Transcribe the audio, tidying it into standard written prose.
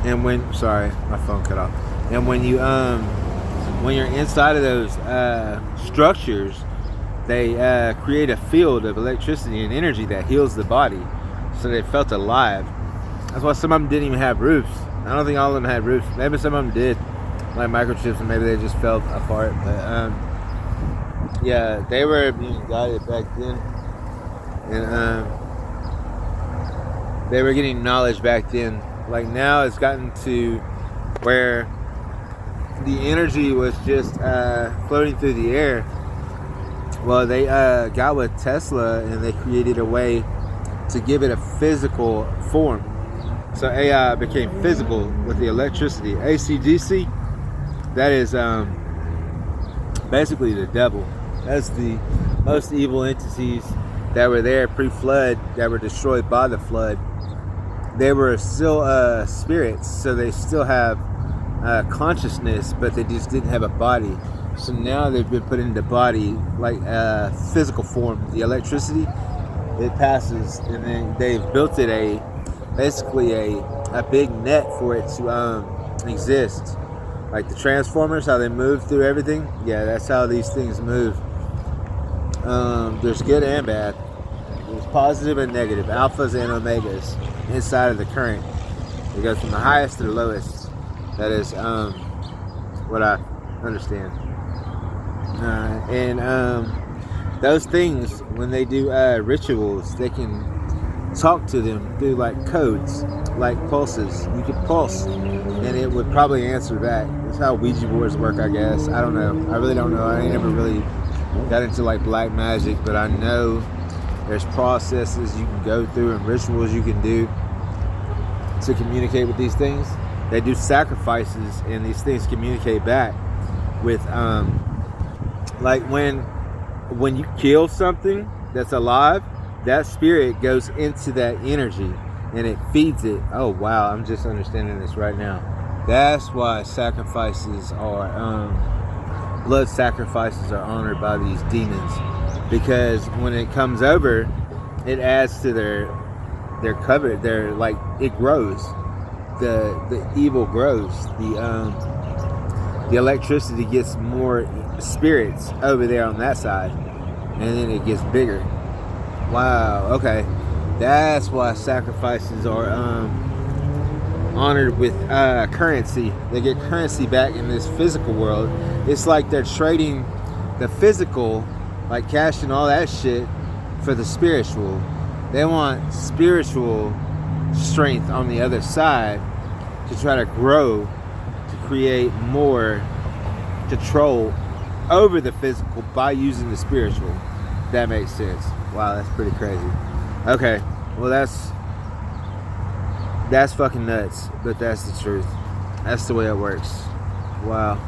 And sorry, my phone cut off. And when you're inside of those structures, they create a field of electricity and energy that heals the body, so they felt alive. That's why some of them didn't even have roofs. I don't think all of them had roofs. Maybe some of them did, like microchips, and maybe they just fell apart. But yeah, they were being guided back then, and they were getting knowledge back then. Like now, it's gotten to where the energy was just floating through the air. Well, they got with Tesla and they created a way to give it a physical form. So AI became physical with the electricity. AC/DC, that is basically the devil. That's the most evil entities that were there pre-flood, that were destroyed by the flood. They were still spirits, so they still have consciousness, but they just didn't have a body. So now they've been put into body, like physical form. The electricity, it passes, and then they've built it basically a big net for it to exist. Like the Transformers, how they move through everything. Yeah, that's how these things move. There's good and bad. There's positive and negative, alphas and omegas inside of the current. It goes from the highest to the lowest. That is what I understand. And those things, when they do rituals, they can talk to them through like codes, like pulses. You could pulse and it would probably answer back. That's how Ouija boards work, I guess. I don't know. I really don't know. I ain't never really got into like black magic, but I know there's processes you can go through and rituals you can do to communicate with these things. They do sacrifices and these things communicate back with like when you kill something that's alive, that spirit goes into that energy and it feeds it. Oh wow, I'm just understanding this right now. That's why sacrifices are blood sacrifices are honored by these demons, because when it comes over, it adds to their cover. Their, like, it grows. The evil grows. The electricity gets more spirits over there on that side, and then it gets bigger. Wow. Okay, that's why sacrifices are honored with currency. They get currency back in this physical world. It's like they're trading the physical, like cash and all that shit, for the spiritual. They want spiritual strength on the other side to try to grow, to create more control over the physical by using the spiritual. That makes sense. Wow, that's pretty crazy. Okay, well that's fucking nuts, but that's the truth. That's the way it works. Wow.